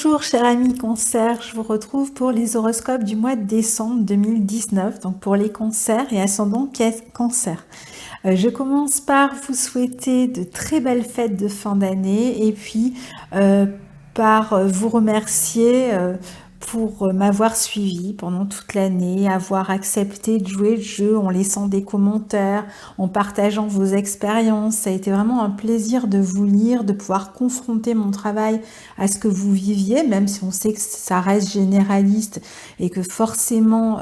Bonjour chers amis Cancer, je vous retrouve pour les horoscopes du mois de décembre 2019, donc pour les cancers et ascendant Cancer. Je commence par vous souhaiter de très belles fêtes de fin d'année et puis par vous remercier pour m'avoir suivi pendant toute l'année, avoir accepté de jouer le jeu en laissant des commentaires, en partageant vos expériences. Ça a été vraiment un plaisir de vous lire, de pouvoir confronter mon travail à ce que vous viviez, même si on sait que ça reste généraliste et que forcément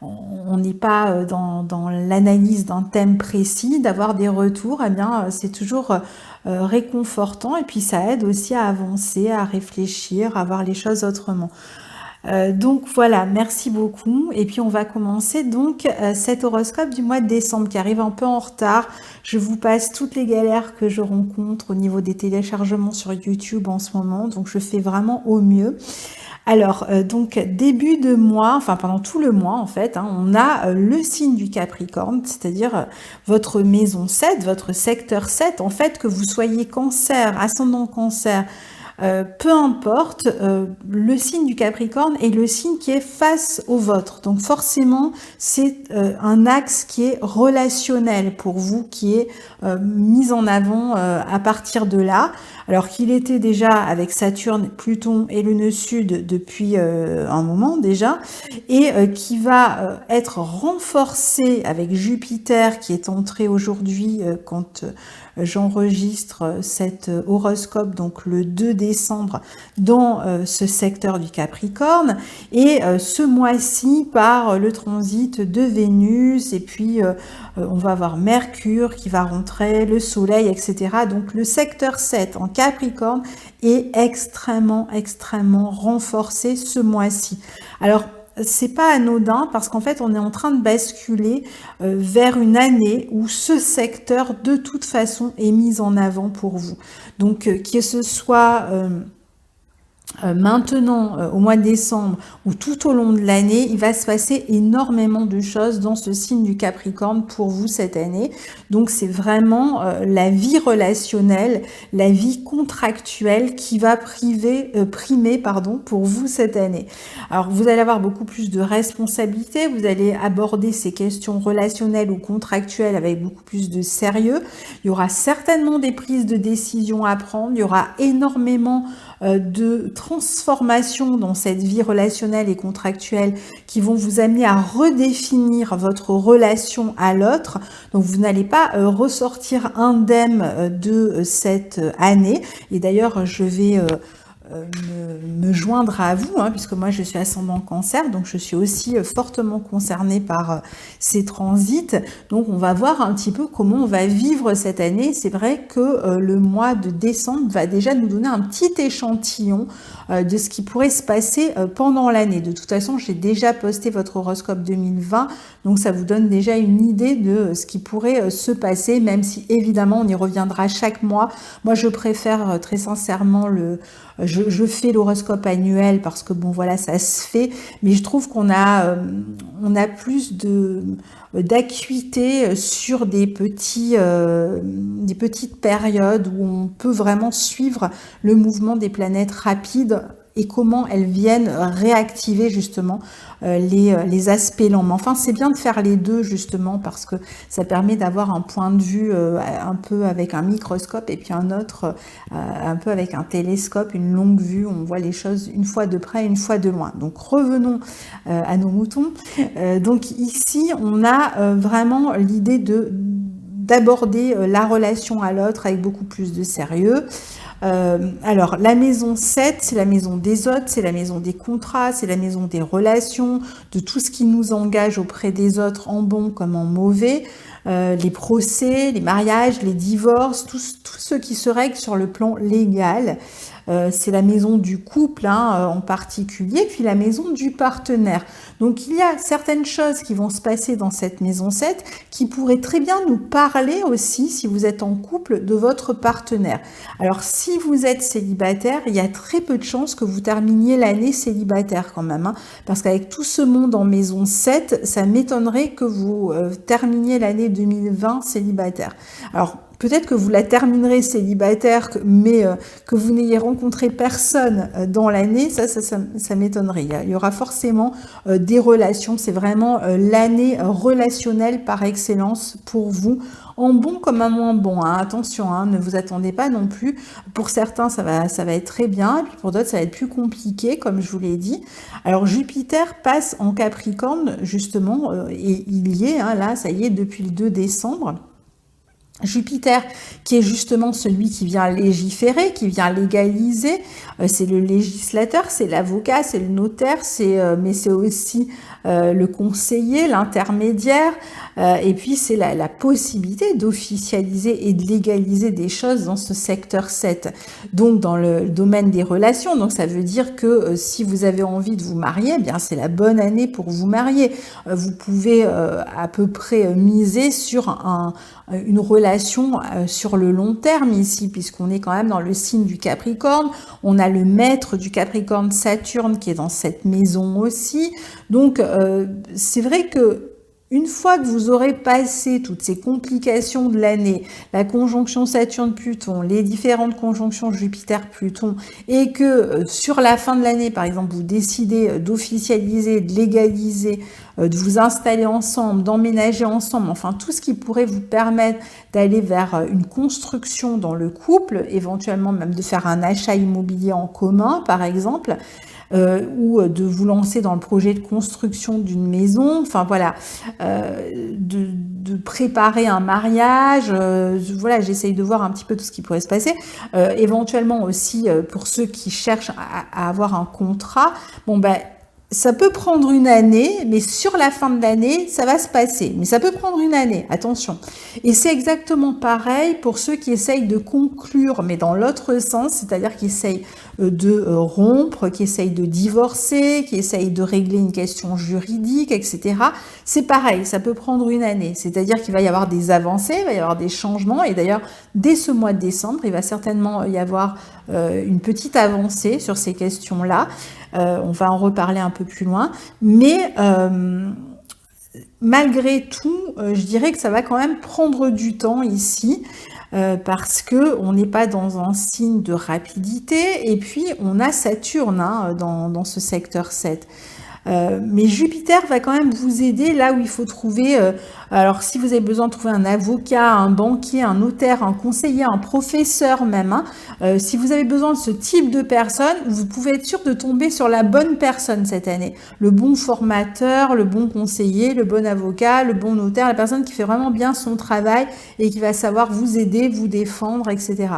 on n'est pas dans l'analyse d'un thème précis, d'avoir des retours, eh bien c'est toujours réconfortant et puis ça aide aussi à avancer, à réfléchir, à voir les choses autrement. Donc voilà, merci beaucoup. Et puis on va commencer donc cet horoscope du mois de décembre qui arrive un peu en retard. Je vous passe toutes les galères que je rencontre au niveau des téléchargements sur YouTube en ce moment, donc je fais vraiment au mieux. Alors, donc début de mois, enfin pendant tout le mois en fait, on a le signe du Capricorne, c'est-à-dire votre maison 7, votre secteur 7, en fait que vous soyez Cancer, ascendant Cancer, peu importe, le signe du Capricorne est le signe qui est face au vôtre. Donc forcément, c'est un axe qui est relationnel pour vous, qui est mis en avant à partir de là. Alors qu'il était déjà avec Saturne, Pluton et le nœud sud depuis un moment déjà, et qui va être renforcé avec Jupiter qui est entré aujourd'hui quand j'enregistre cet horoscope, donc le 2 décembre, dans ce secteur du Capricorne, et ce mois-ci par le transit de Vénus, et puis on va avoir Mercure qui va rentrer, le Soleil, etc. Donc le secteur 7 en Capricorne est extrêmement renforcé ce mois-ci. Alors, c'est pas anodin parce qu'en fait on est en train de basculer vers une année où ce secteur de toute façon est mis en avant pour vous. Donc que ce soit maintenant au mois de décembre ou tout au long de l'année, il va se passer énormément de choses dans ce signe du Capricorne pour vous cette année. Donc c'est vraiment la vie relationnelle, la vie contractuelle qui va primer pour vous cette année. Alors vous allez avoir beaucoup plus de responsabilités, vous allez aborder ces questions relationnelles ou contractuelles avec beaucoup plus de sérieux. Il y aura certainement des prises de décision à prendre, il y aura énormément de transformation dans cette vie relationnelle et contractuelle qui vont vous amener à redéfinir votre relation à l'autre. Donc vous n'allez pas ressortir indemne de cette année. Et d'ailleurs, je vais me joindre à vous, puisque moi je suis ascendant Cancer, donc je suis aussi fortement concernée par ces transits. Donc on va voir un petit peu comment on va vivre cette année. C'est vrai que le mois de décembre va déjà nous donner un petit échantillon de ce qui pourrait se passer pendant l'année. De toute façon, j'ai déjà posté votre horoscope 2020, donc ça vous donne déjà une idée de ce qui pourrait se passer, même si évidemment on y reviendra chaque mois. Moi je préfère très sincèrement je fais l'horoscope annuel parce que bon voilà ça se fait, mais je trouve qu'on a plus d'acuité sur des petites périodes où on peut vraiment suivre le mouvement des planètes rapides et comment elles viennent réactiver justement les aspects lents. Mais enfin, c'est bien de faire les deux justement parce que ça permet d'avoir un point de vue un peu avec un microscope et puis un autre un peu avec un télescope, une longue vue, on voit les choses une fois de près, une fois de loin. Donc revenons à nos moutons. Donc ici, on a vraiment l'idée d'aborder la relation à l'autre avec beaucoup plus de sérieux. Alors la maison 7, c'est la maison des autres, c'est la maison des contrats, c'est la maison des relations, de tout ce qui nous engage auprès des autres en bon comme en mauvais, les procès, les mariages, les divorces, tout ce qui se règle sur le plan légal. C'est la maison du couple en particulier, puis la maison du partenaire. Donc il y a certaines choses qui vont se passer dans cette maison 7 qui pourraient très bien nous parler aussi, si vous êtes en couple, de votre partenaire. Alors si vous êtes célibataire, il y a très peu de chances que vous terminiez l'année célibataire quand même, parce qu'avec tout ce monde en maison 7, ça m'étonnerait que vous terminiez l'année 2020 célibataire. Alors peut-être que vous la terminerez célibataire, mais que vous n'ayez rencontré personne dans l'année, ça m'étonnerait. Il y aura forcément des relations. C'est vraiment l'année relationnelle par excellence pour vous, en bon comme en moins bon. Hein. Attention, hein, ne vous attendez pas non plus. Pour certains, ça va être très bien. Puis pour d'autres, ça va être plus compliqué, comme je vous l'ai dit. Alors Jupiter passe en Capricorne, justement, et il y est, hein, là, ça y est, depuis le 2 décembre. Jupiter, qui est justement celui qui vient légiférer, qui vient légaliser, c'est le législateur, c'est l'avocat, c'est le notaire, mais c'est aussi le conseiller, l'intermédiaire, et puis c'est la possibilité d'officialiser et de légaliser des choses dans ce secteur 7, donc dans le domaine des relations. Donc ça veut dire que si vous avez envie de vous marier, eh bien c'est la bonne année pour vous marier. Vous pouvez à peu près miser sur une relation sur le long terme ici, puisqu'on est quand même dans le signe du Capricorne. On a le maître du Capricorne, Saturne, qui est dans cette maison aussi. Donc, c'est vrai que une fois que vous aurez passé toutes ces complications de l'année, la conjonction Saturne-Pluton, les différentes conjonctions Jupiter-Pluton, et que sur la fin de l'année, par exemple, vous décidez d'officialiser, de légaliser, de vous installer ensemble, d'emménager ensemble, enfin tout ce qui pourrait vous permettre d'aller vers une construction dans le couple, éventuellement même de faire un achat immobilier en commun, par exemple, ou de vous lancer dans le projet de construction d'une maison, enfin voilà, de préparer un mariage, voilà, j'essaye de voir un petit peu tout ce qui pourrait se passer, éventuellement aussi pour ceux qui cherchent à avoir un contrat, bon ben, ça peut prendre une année, mais sur la fin de l'année, ça va se passer. Mais ça peut prendre une année, attention. Et c'est exactement pareil pour ceux qui essayent de conclure, mais dans l'autre sens, c'est-à-dire qui essayent de rompre, qui essayent de divorcer, qui essayent de régler une question juridique, etc. C'est pareil, ça peut prendre une année. C'est-à-dire qu'il va y avoir des avancées, il va y avoir des changements. Et d'ailleurs, dès ce mois de décembre, il va certainement y avoir une petite avancée sur ces questions-là. On va en reparler un peu plus loin, mais malgré tout, je dirais que ça va quand même prendre du temps ici, parce que on n'est pas dans un signe de rapidité, et puis on a Saturne hein, dans ce secteur 7. Mais Jupiter va quand même vous aider là où il faut trouver, alors si vous avez besoin de trouver un avocat, un banquier, un notaire, un conseiller, un professeur même, hein, si vous avez besoin de ce type de personne, vous pouvez être sûr de tomber sur la bonne personne cette année. Le bon formateur, le bon conseiller, le bon avocat, le bon notaire, la personne qui fait vraiment bien son travail et qui va savoir vous aider, vous défendre, etc.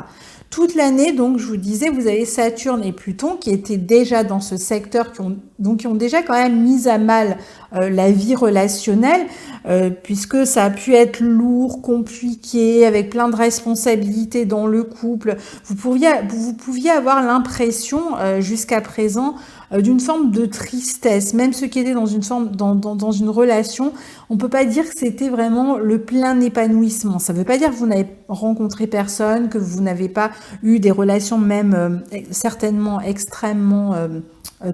Toute l'année, donc, je vous disais, vous avez Saturne et Pluton qui étaient déjà dans ce secteur, qui ont déjà quand même mis à mal la vie relationnelle, puisque ça a pu être lourd, compliqué, avec plein de responsabilités dans le couple. Vous pouviez avoir l'impression, jusqu'à présent, d'une forme de tristesse. Même ceux qui étaient dans une forme, dans une relation, on peut pas dire que c'était vraiment le plein épanouissement. Ça veut pas dire que vous n'avez rencontré personne, que vous n'avez pas eu des relations même certainement extrêmement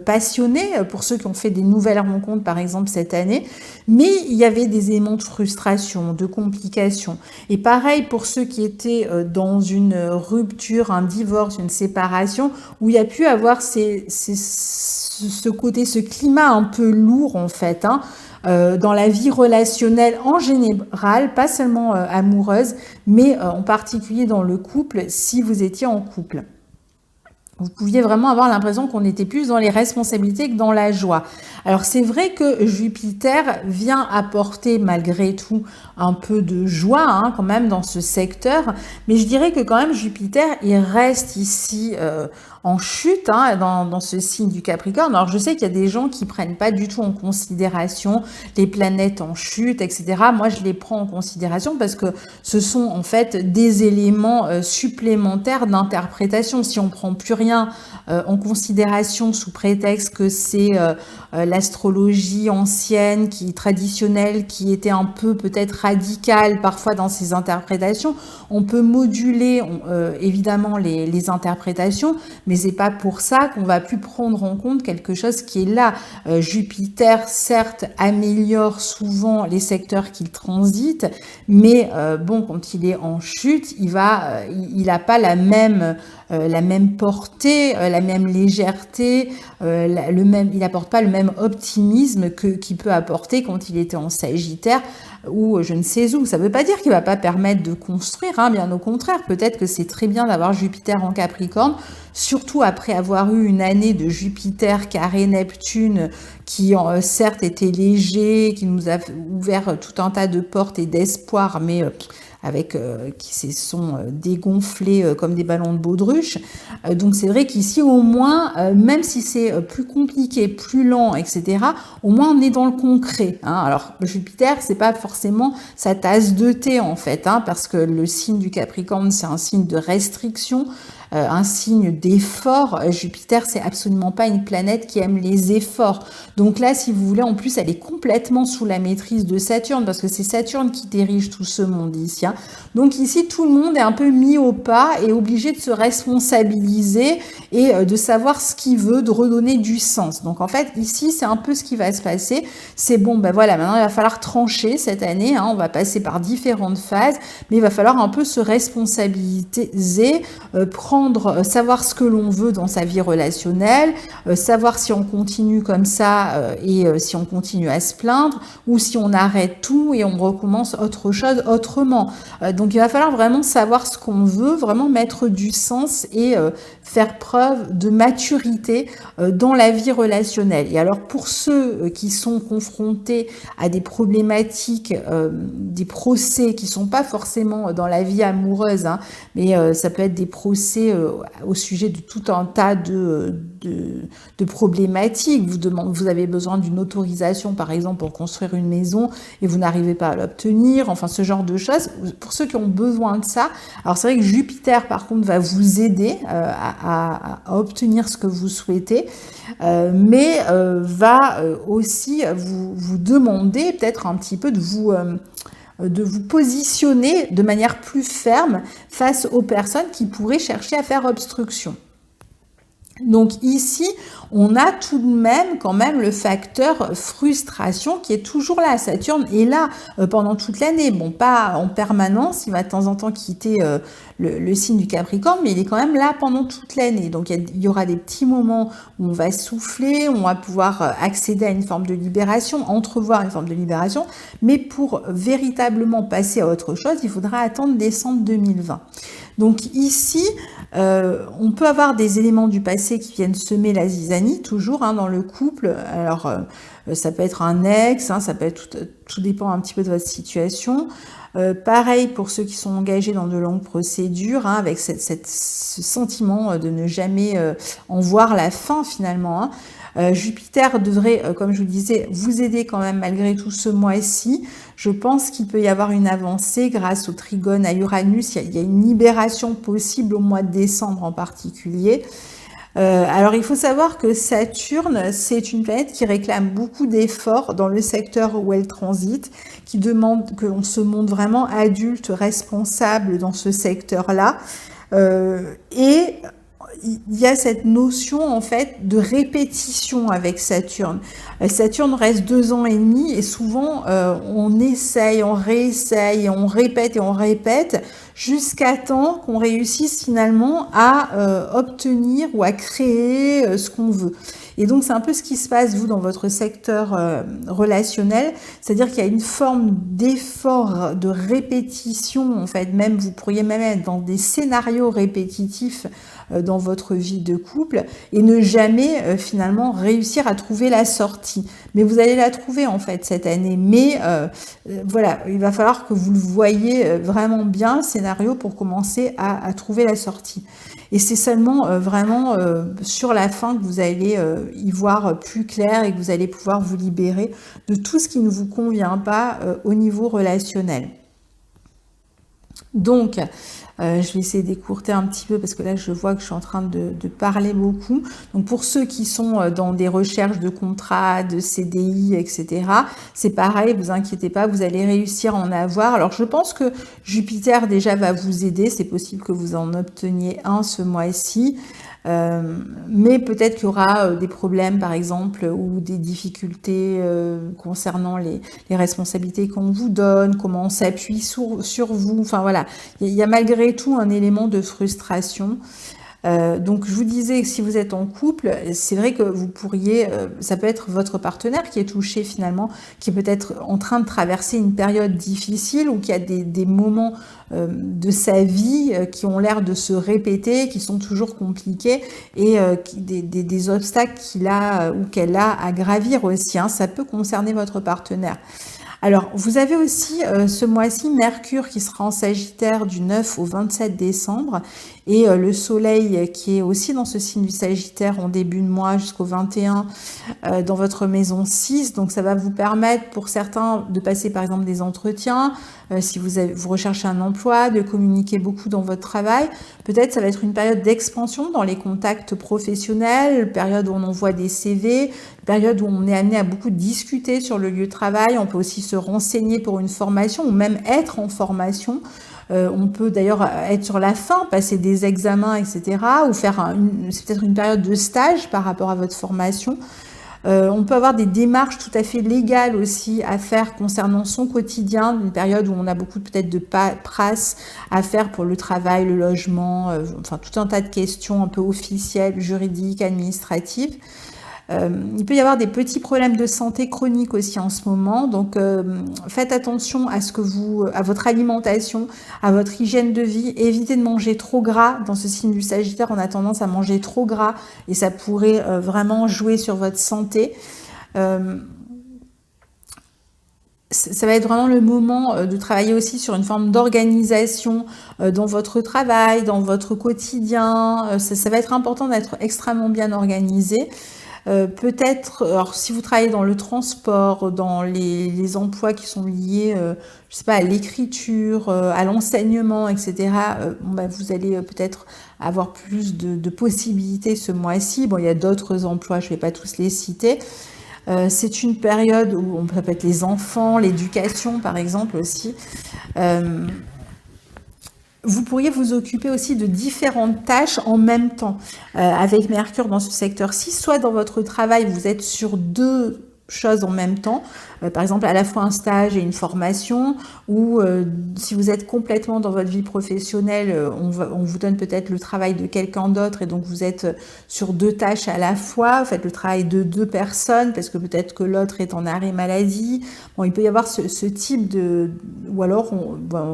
passionnées, pour ceux qui ont fait des nouvelles rencontres par exemple cette année, mais il y avait des éléments de frustration, de complications. Et pareil pour ceux qui étaient dans une rupture, un divorce, une séparation, où il y a pu avoir ce côté, ce climat un peu lourd en fait, hein, dans la vie relationnelle en général, pas seulement amoureuse, mais en particulier dans le couple, si vous étiez en couple. Vous pouviez vraiment avoir l'impression qu'on était plus dans les responsabilités que dans la joie. Alors c'est vrai que Jupiter vient apporter malgré tout un peu de joie hein, quand même dans ce secteur, mais je dirais que quand même Jupiter il reste ici en chute hein, dans ce signe du Capricorne. Alors je sais qu'il y a des gens qui prennent pas du tout en considération les planètes en chute, etc. Moi je les prends en considération parce que ce sont en fait des éléments supplémentaires d'interprétation. Si on prend plus rien en considération sous prétexte que c'est l'astrologie ancienne, traditionnelle, qui était un peu peut-être radicale parfois dans ses interprétations, on peut moduler évidemment les interprétations, mais mais c'est pas pour ça qu'on va plus prendre en compte quelque chose qui est là. Jupiter, certes, améliore souvent les secteurs qu'il transite, mais bon, quand il est en chute, il n'a pas la même portée, la même légèreté, il n'apporte pas le même optimisme qu'il peut apporter quand il était en Sagittaire ou je ne sais où. Ça ne veut pas dire qu'il ne va pas permettre de construire, hein, bien au contraire. Peut-être que c'est très bien d'avoir Jupiter en Capricorne, surtout après avoir eu une année de Jupiter carré Neptune qui certes était léger, qui nous a ouvert tout un tas de portes et d'espoir, mais qui se sont dégonflés comme des ballons de baudruche. Donc c'est vrai qu'ici au moins, même si c'est plus compliqué, plus lent, etc., au moins on est dans le concret, hein. Alors Jupiter, c'est pas forcément sa tasse de thé en fait, hein, parce que le signe du Capricorne, c'est un signe de restriction, un signe d'effort. Jupiter, c'est absolument pas une planète qui aime les efforts. Donc là, si vous voulez, en plus, elle est complètement sous la maîtrise de Saturne, parce que c'est Saturne qui dirige tout ce monde ici, hein. Donc ici, tout le monde est un peu mis au pas et obligé de se responsabiliser et de savoir ce qu'il veut, de redonner du sens. Donc en fait, ici, c'est un peu ce qui va se passer. C'est bon, ben voilà, maintenant il va falloir trancher cette année, hein, on va passer par différentes phases, mais il va falloir un peu se responsabiliser, savoir ce que l'on veut dans sa vie relationnelle, savoir si on continue comme ça et si on continue à se plaindre ou si on arrête tout et on recommence autre chose autrement. Donc il va falloir vraiment savoir ce qu'on veut, vraiment mettre du sens et faire preuve de maturité dans la vie relationnelle. Et alors pour ceux qui sont confrontés à des problématiques, des procès qui sont pas forcément dans la vie amoureuse, hein, mais ça peut être des procès au sujet de tout un tas de problématiques. Vous avez besoin d'une autorisation, par exemple, pour construire une maison et vous n'arrivez pas à l'obtenir, enfin ce genre de choses. Pour ceux qui ont besoin de ça, alors c'est vrai que Jupiter, par contre, va vous aider à obtenir ce que vous souhaitez, mais va aussi vous demander peut-être un petit peu de vous positionner de manière plus ferme face aux personnes qui pourraient chercher à faire obstruction. Donc ici, on a tout de même quand même le facteur frustration qui est toujours là. Saturne est là pendant toute l'année. Bon, pas en permanence, il va de temps en temps quitter le signe du Capricorne, mais il est quand même là pendant toute l'année. Donc il y aura des petits moments où on va souffler, on va pouvoir accéder à une forme de libération, entrevoir une forme de libération, mais pour véritablement passer à autre chose, il faudra attendre décembre 2020. Donc ici, on peut avoir des éléments du passé qui viennent semer la zizanie, toujours hein, dans le couple. Alors, ça peut être un ex, hein, ça peut être tout dépend un petit peu de votre situation. Pareil pour ceux qui sont engagés dans de longues procédures, hein, avec ce sentiment de ne jamais en voir la fin finalement, hein. Jupiter devrait, comme je vous le disais, vous aider quand même malgré tout ce mois-ci. Je pense qu'il peut y avoir une avancée grâce au trigone à Uranus. Il y a une libération possible au mois de décembre en particulier. Alors il faut savoir que Saturne, c'est une planète qui réclame beaucoup d'efforts dans le secteur où elle transite, qui demande que l'on se montre vraiment adulte, responsable dans ce secteur-là. Et il y a cette notion en fait de répétition avec Saturne. Saturne reste 2 ans et demi et souvent on essaye, on réessaye, on répète jusqu'à temps qu'on réussisse finalement à obtenir ou à créer ce qu'on veut. Et donc c'est un peu ce qui se passe vous dans votre secteur relationnel, c'est-à-dire qu'il y a une forme d'effort, de répétition en fait, même vous pourriez même être dans des scénarios répétitifs dans votre vie de couple et ne jamais finalement réussir à trouver la sortie. Mais vous allez la trouver en fait cette année. Mais voilà, il va falloir que vous le voyez vraiment bien, le scénario, pour commencer à trouver la sortie. Et c'est seulement vraiment sur la fin que vous allez y voir plus clair et que vous allez pouvoir vous libérer de tout ce qui ne vous convient pas au niveau relationnel. Donc, je vais essayer d'écourter un petit peu parce que là je vois que je suis en train de parler beaucoup. Donc pour ceux qui sont dans des recherches de contrats, de CDI, etc., c'est pareil, vous inquiétez pas, vous allez réussir à en avoir. Alors je pense que Jupiter déjà va vous aider, c'est possible que vous en obteniez un ce mois-ci. Mais peut-être qu'il y aura des problèmes, par exemple, ou des difficultés concernant les responsabilités qu'on vous donne, comment on s'appuie sur vous. Enfin voilà, il y a malgré tout un élément de frustration. Donc je vous disais que si vous êtes en couple, c'est vrai que vous pourriez, ça peut être votre partenaire qui est touché finalement, qui est peut-être en train de traverser une période difficile ou qui a des moments de sa vie qui ont l'air de se répéter, qui sont toujours compliqués et des obstacles qu'il a ou qu'elle a à gravir aussi, hein. Ça peut concerner votre partenaire. Alors, vous avez aussi ce mois-ci Mercure qui sera en Sagittaire du 9 au 27 décembre et le Soleil qui est aussi dans ce signe du Sagittaire en début de mois jusqu'au 21 dans votre maison 6. Donc, ça va vous permettre pour certains de passer par exemple des entretiens, si vous recherchez un emploi, de communiquer beaucoup dans votre travail. Peut-être ça va être une période d'expansion dans les contacts professionnels, période où on envoie des CV, période où on est amené à beaucoup discuter sur le lieu de travail. On peut aussi se renseigner pour une formation ou même être en formation. On peut d'ailleurs être sur la fin, passer des examens, etc. ou faire c'est peut-être une période de stage par rapport à votre formation. On peut avoir des démarches tout à fait légales aussi à faire concernant son quotidien, une période où on a beaucoup peut-être de paperasse à faire pour le travail, le logement, enfin tout un tas de questions un peu officielles, juridiques, administratives. Il peut y avoir des petits problèmes de santé chroniques aussi en ce moment, donc faites attention à votre alimentation, à votre hygiène de vie. Évitez de manger trop gras. Dans ce signe du Sagittaire, on a tendance à manger trop gras et ça pourrait vraiment jouer sur votre santé. Ça va être vraiment le moment de travailler aussi sur une forme d'organisation dans votre travail, dans votre quotidien. Ça va être important d'être extrêmement bien organisé. Peut-être, alors si vous travaillez dans le transport, dans les emplois qui sont liés, je sais pas, à l'écriture, à l'enseignement, etc., vous allez peut-être avoir plus de possibilités ce mois-ci. Bon, il y a d'autres emplois, je vais pas tous les citer. C'est une période où ça peut être les enfants, l'éducation par exemple aussi. Vous pourriez vous occuper aussi de différentes tâches en même temps. Avec Mercure dans ce secteur 6, soit dans votre travail, vous êtes sur deux choses en même temps, par exemple à la fois un stage et une formation, ou si vous êtes complètement dans votre vie professionnelle, on vous donne peut-être le travail de quelqu'un d'autre et donc vous êtes sur deux tâches à la fois, vous faites le travail de deux personnes parce que peut-être que l'autre est en arrêt maladie. Bon, il peut y avoir ce type de... ou alors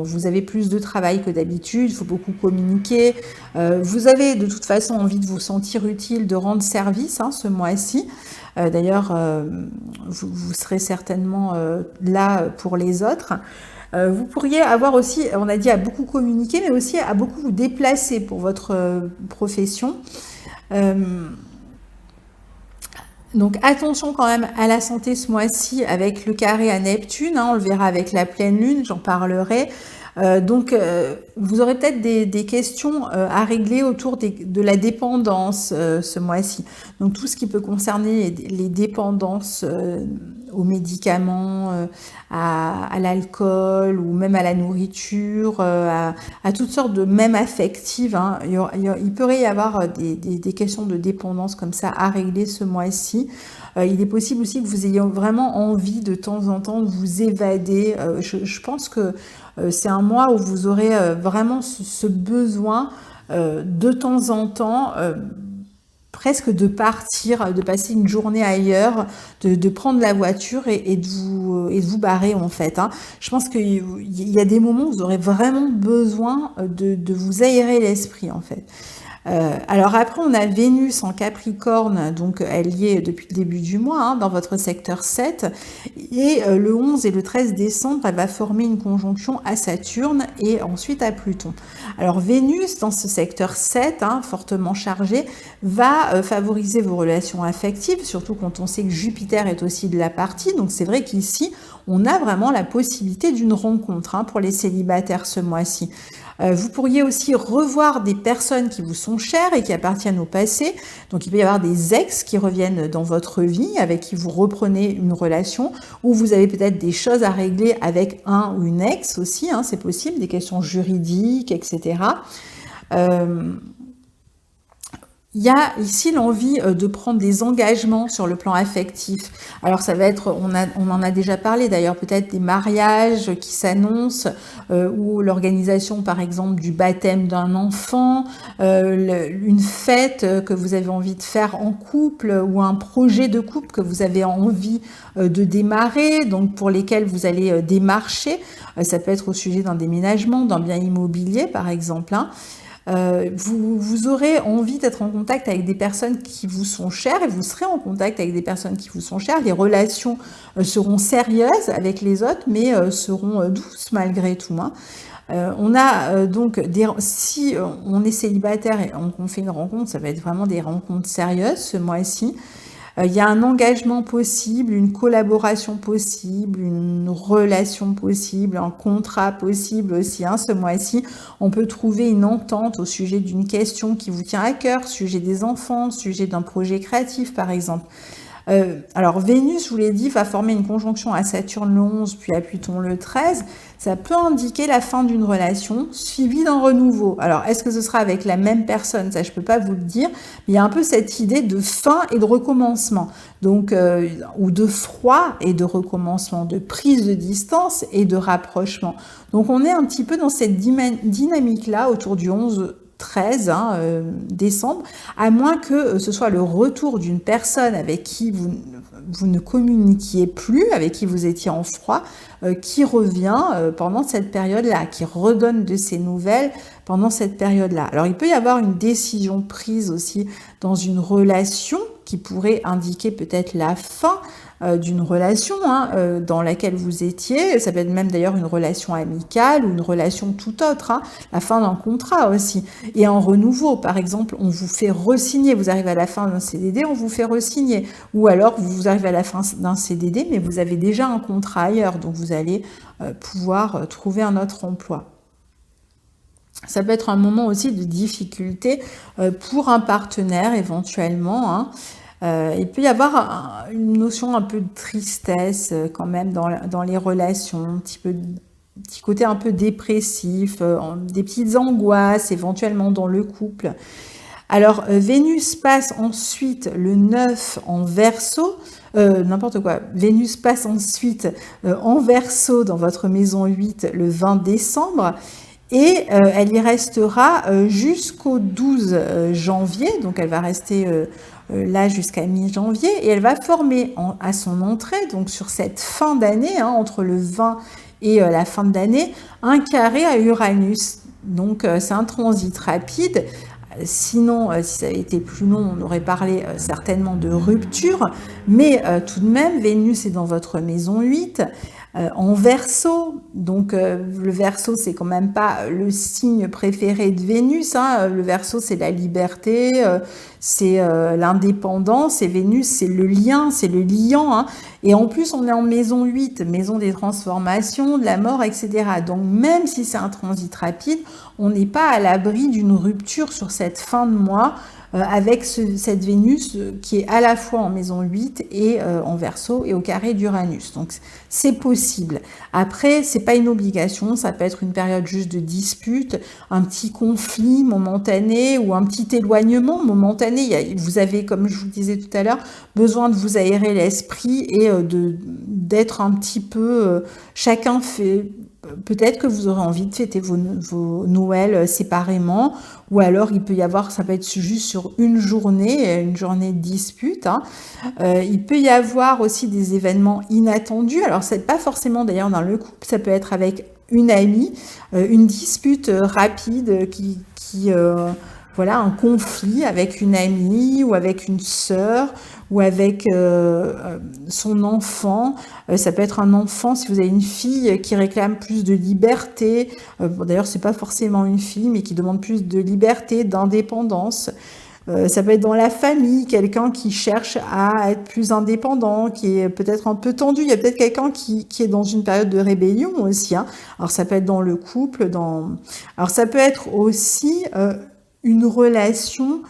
vous avez plus de travail que d'habitude, il faut beaucoup communiquer, vous avez de toute façon envie de vous sentir utile, de rendre service ce mois-ci. D'ailleurs, vous serez certainement là pour les autres. Vous pourriez avoir aussi, on a dit, à beaucoup communiquer, mais aussi à beaucoup vous déplacer pour votre profession. Donc attention quand même à la santé ce mois-ci avec le carré à Neptune, on le verra avec la pleine lune, j'en parlerai. Donc vous aurez peut-être des questions à régler autour de la dépendance ce mois-ci. Donc tout ce qui peut concerner les dépendances aux médicaments, à l'alcool ou même à la nourriture, à toutes sortes de même affectives. Il pourrait y avoir des questions de dépendance comme ça à régler ce mois-ci. Il est possible aussi que vous ayez vraiment envie de temps en temps de vous évader. Je pense que c'est un mois où vous aurez vraiment ce besoin de temps en temps presque de partir, de passer une journée ailleurs, de prendre la voiture et de vous barrer en fait. Je pense qu'il y a des moments où vous aurez vraiment besoin de vous aérer l'esprit en fait. Alors après, on a Vénus en Capricorne, donc elle y est depuis le début du mois, dans votre secteur 7, et le 11 et le 13 décembre, elle va former une conjonction à Saturne et ensuite à Pluton. Alors Vénus, dans ce secteur 7, fortement chargé, va favoriser vos relations affectives, surtout quand on sait que Jupiter est aussi de la partie, donc c'est vrai qu'ici, on a vraiment la possibilité d'une rencontre pour les célibataires ce mois-ci. Vous pourriez aussi revoir des personnes qui vous sont chères et qui appartiennent au passé. Donc il peut y avoir des ex qui reviennent dans votre vie, avec qui vous reprenez une relation, ou vous avez peut-être des choses à régler avec un ou une ex aussi, c'est possible, des questions juridiques, etc. Il y a ici l'envie de prendre des engagements sur le plan affectif. Alors ça va être, on en a déjà parlé d'ailleurs, peut-être des mariages qui s'annoncent, ou l'organisation par exemple du baptême d'un enfant, une fête que vous avez envie de faire en couple, ou un projet de couple que vous avez envie de démarrer, donc pour lesquels vous allez démarcher. Ça peut être au sujet d'un déménagement, d'un bien immobilier par exemple, hein. Vous aurez envie d'être en contact avec des personnes qui vous sont chères, et vous serez en contact avec des personnes qui vous sont chères. Les relations seront sérieuses avec les autres, mais seront douces malgré tout, hein. On a donc si on est célibataire et on fait une rencontre, ça va être vraiment des rencontres sérieuses ce mois-ci. Il y a un engagement possible, une collaboration possible, une relation possible, un contrat possible aussi, hein, ce mois-ci. On peut trouver une entente au sujet d'une question qui vous tient à cœur, sujet des enfants, sujet d'un projet créatif par exemple. Alors Vénus, je vous l'ai dit, va former une conjonction à Saturne le 11, puis à Pluton le 13. Ça peut indiquer la fin d'une relation, suivie d'un renouveau. Alors, est-ce que ce sera avec la même personne? Ça, je peux pas vous le dire. Mais il y a un peu cette idée de fin et de recommencement. Donc, ou de froid et de recommencement, de prise de distance et de rapprochement. Donc, on est un petit peu dans cette dynamique-là autour du 11-13 décembre, à moins que ce soit le retour d'une personne avec qui vous ne communiquiez plus, avec qui vous étiez en froid, qui revient pendant cette période-là, qui redonne de ses nouvelles pendant cette période-là. Alors, il peut y avoir une décision prise aussi dans une relation qui pourrait indiquer peut-être la fin d'une relation dans laquelle vous étiez. Ça peut être même d'ailleurs une relation amicale ou une relation tout autre, hein, la fin d'un contrat aussi. Et en renouveau, par exemple, on vous fait re-signer, vous arrivez à la fin d'un CDD, on vous fait re-signer. Ou alors, vous arrivez à la fin d'un CDD, mais vous avez déjà un contrat ailleurs, donc vous allez pouvoir trouver un autre emploi. Ça peut être un moment aussi de difficulté pour un partenaire éventuellement, hein. Il peut y avoir une notion un peu de tristesse quand même dans les relations, un petit côté un peu dépressif, des petites angoisses éventuellement dans le couple. Alors, Vénus passe ensuite le 9 en Verseau, n'importe quoi, Vénus passe ensuite en Verseau dans votre maison 8 le 20 décembre, et elle y restera jusqu'au 12 janvier, donc elle va rester là jusqu'à mi-janvier, et elle va former à son entrée, donc sur cette fin d'année, hein, entre le 20 et la fin de l'année, un carré à Uranus. Donc c'est un transit rapide. Sinon, si ça avait été plus long, on aurait parlé certainement de rupture, mais tout de même, Vénus est dans votre maison 8, en Verseau. Donc le Verseau, c'est quand même pas le signe préféré de Vénus, hein. Le Verseau, c'est la liberté, c'est l'indépendance, et Vénus, c'est le lien, c'est le liant, hein. Et en plus, on est en maison 8, maison des transformations, de la mort, etc. Donc même si c'est un transit rapide, on n'est pas à l'abri d'une rupture sur cette fin de mois avec cette Vénus qui est à la fois en maison 8 et en Verseau et au carré d'Uranus. Donc c'est possible. Après, c'est pas une obligation, ça peut être une période juste de dispute, un petit conflit momentané ou un petit éloignement momentané. Vous avez, comme je vous le disais tout à l'heure, besoin de vous aérer l'esprit et d'être un petit peu... chacun fait... Peut-être que vous aurez envie de fêter vos Noëls séparément, ou alors il peut y avoir, ça peut être juste sur une journée de dispute, hein. Il peut y avoir aussi des événements inattendus. Alors c'est pas forcément d'ailleurs dans le couple, ça peut être avec une amie, une dispute rapide voilà, un conflit avec une amie ou avec une sœur ou avec son enfant. Ça peut être un enfant, si vous avez une fille qui réclame plus de liberté. D'ailleurs, c'est pas forcément une fille, mais qui demande plus de liberté, d'indépendance. Ça peut être dans la famille, quelqu'un qui cherche à être plus indépendant, qui est peut-être un peu tendu. Il y a peut-être quelqu'un qui est dans une période de rébellion aussi, hein. Alors ça peut être dans le couple, alors ça peut être aussi une relation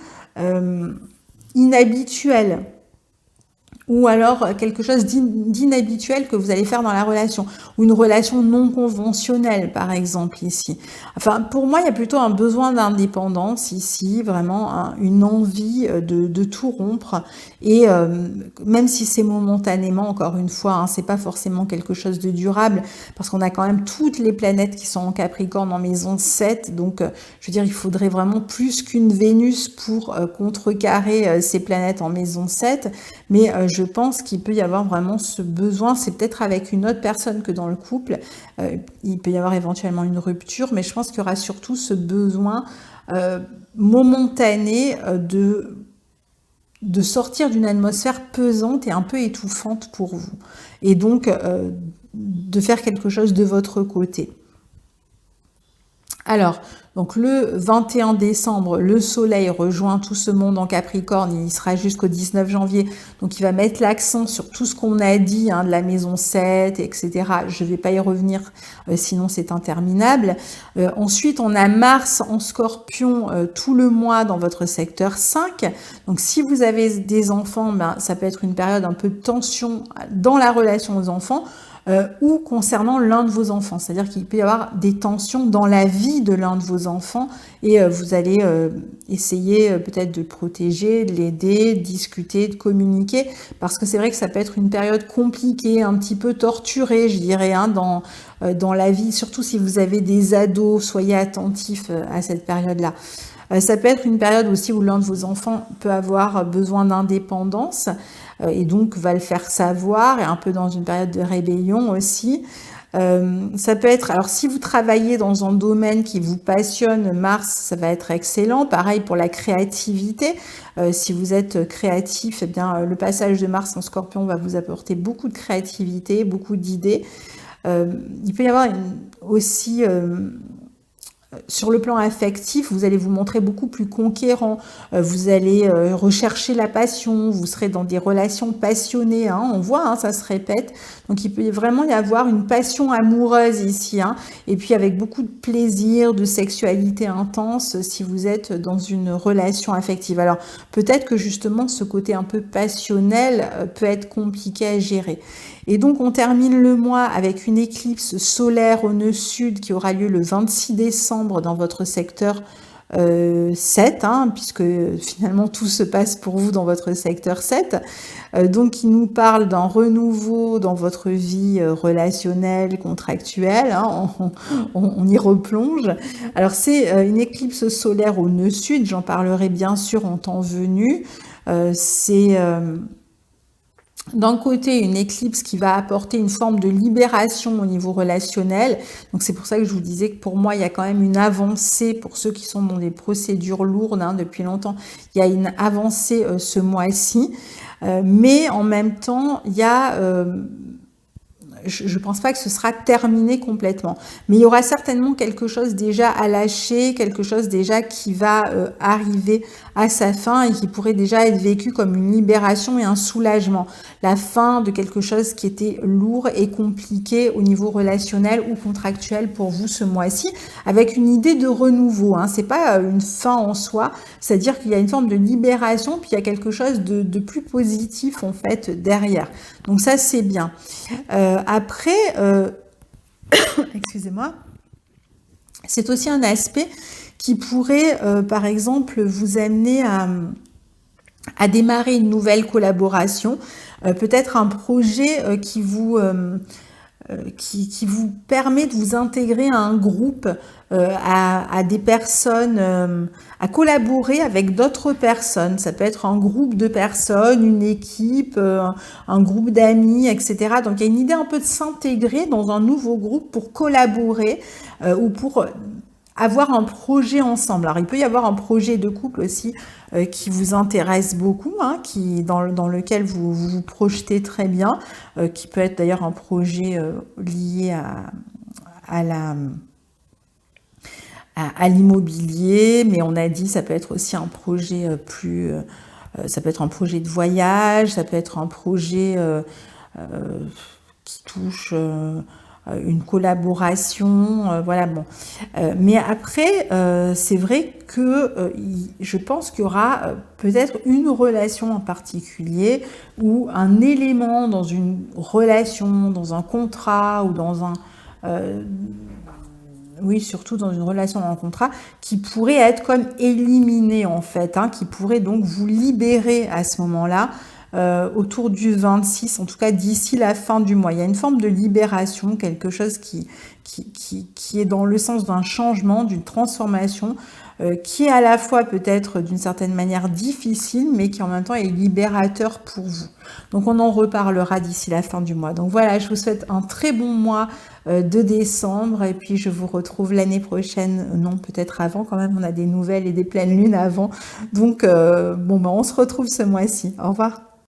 inhabituelle. ou alors quelque chose d'inhabituel que vous allez faire dans la relation, ou une relation non conventionnelle par exemple ici. Enfin, pour moi, il y a plutôt un besoin d'indépendance ici, vraiment une envie de tout rompre, et même si c'est momentanément, encore une fois, hein, c'est pas forcément quelque chose de durable, parce qu'on a quand même toutes les planètes qui sont en Capricorne en maison 7, donc je veux dire, il faudrait vraiment plus qu'une Vénus pour contrecarrer ces planètes en maison 7, mais je pense qu'il peut y avoir vraiment ce besoin, c'est peut-être avec une autre personne que dans le couple, il peut y avoir éventuellement une rupture, mais je pense qu'il y aura surtout ce besoin momentané de sortir d'une atmosphère pesante et un peu étouffante pour vous, et donc de faire quelque chose de votre côté. Alors, donc le 21 décembre, le soleil rejoint tout ce monde en Capricorne, il sera jusqu'au 19 janvier, donc il va mettre l'accent sur tout ce qu'on a dit, hein, de la maison 7, etc. Je ne vais pas y revenir, sinon c'est interminable. Ensuite, on a Mars en Scorpion tout le mois dans votre secteur 5, donc si vous avez des enfants, ben, ça peut être une période un peu de tension dans la relation aux enfants, ou concernant l'un de vos enfants. C'est-à-dire qu'il peut y avoir des tensions dans la vie de l'un de vos enfants et vous allez essayer peut-être de protéger, de l'aider, de discuter, de communiquer, parce que c'est vrai que ça peut être une période compliquée, un petit peu torturée, je dirais, hein, dans la vie, surtout si vous avez des ados, soyez attentifs à cette période-là. Ça peut être une période aussi où l'un de vos enfants peut avoir besoin d'indépendance et donc va le faire savoir, et un peu dans une période de rébellion aussi. Ça peut être, alors si vous travaillez dans un domaine qui vous passionne, Mars, ça va être excellent. Pareil pour la créativité. Si vous êtes créatif, eh bien, le passage de Mars en Scorpion va vous apporter beaucoup de créativité, beaucoup d'idées. Il peut y avoir aussi... sur le plan affectif, vous allez vous montrer beaucoup plus conquérant, vous allez rechercher la passion, vous serez dans des relations passionnées, hein, on voit, hein, ça se répète, donc il peut vraiment y avoir une passion amoureuse ici, hein, et puis avec beaucoup de plaisir, de sexualité intense si vous êtes dans une relation affective. Alors peut-être que justement ce côté un peu passionnel peut être compliqué à gérer. Et donc on termine le mois avec une éclipse solaire au nœud sud qui aura lieu le 26 décembre dans votre secteur 7, hein, puisque finalement tout se passe pour vous dans votre secteur 7. Donc il nous parle d'un renouveau dans votre vie relationnelle, contractuelle, hein, on y replonge. Alors c'est une éclipse solaire au nœud sud, j'en parlerai bien sûr en temps venu. C'est... d'un côté, une éclipse qui va apporter une forme de libération au niveau relationnel. Donc c'est pour ça que je vous disais que pour moi, il y a quand même une avancée pour ceux qui sont dans des procédures lourdes, hein, depuis longtemps. Il y a une avancée ce mois-ci. Mais en même temps, il y a... je ne pense pas que ce sera terminé complètement. Mais il y aura certainement quelque chose déjà à lâcher, quelque chose déjà qui va arriver à sa fin et qui pourrait déjà être vécu comme une libération et un soulagement. La fin de quelque chose qui était lourd et compliqué au niveau relationnel ou contractuel pour vous ce mois-ci, avec une idée de renouveau. Hein. C'est pas une fin en soi, c'est-à-dire qu'il y a une forme de libération, puis il y a quelque chose de plus positif en fait derrière. Donc ça c'est bien. Après, excusez-moi, c'est aussi un aspect qui pourrait, par exemple, vous amener à démarrer une nouvelle collaboration, peut-être un projet qui vous permet de vous intégrer à un groupe, à des personnes, à collaborer avec d'autres personnes. Ça peut être un groupe de personnes, une équipe, un groupe d'amis, etc. Donc il y a une idée un peu de s'intégrer dans un nouveau groupe pour collaborer ou pour avoir un projet ensemble. Alors il peut y avoir un projet de couple aussi qui vous intéresse beaucoup, hein, dans lequel vous vous projetez très bien, qui peut être d'ailleurs un projet lié à l'immobilier, mais on a dit ça peut être aussi un projet ça peut être un projet de voyage, ça peut être un projet qui touche une collaboration, voilà, bon. Mais après, c'est vrai que je pense qu'il y aura peut-être une relation en particulier ou un élément dans une relation, dans un contrat ou dans un... oui, surtout dans une relation, dans un contrat, qui pourrait être comme éliminé en fait, hein, qui pourrait donc vous libérer à ce moment-là, autour du 26, en tout cas d'ici la fin du mois. Il y a une forme de libération, quelque chose qui est dans le sens d'un changement, d'une transformation, qui est à la fois peut-être d'une certaine manière difficile, mais qui en même temps est libérateur pour vous. Donc on en reparlera d'ici la fin du mois. Donc voilà, je vous souhaite un très bon mois de décembre, et puis je vous retrouve l'année prochaine, non peut-être avant quand même, on a des nouvelles et des pleines lunes avant. Donc bon, ben, on se retrouve ce mois-ci. Au revoir.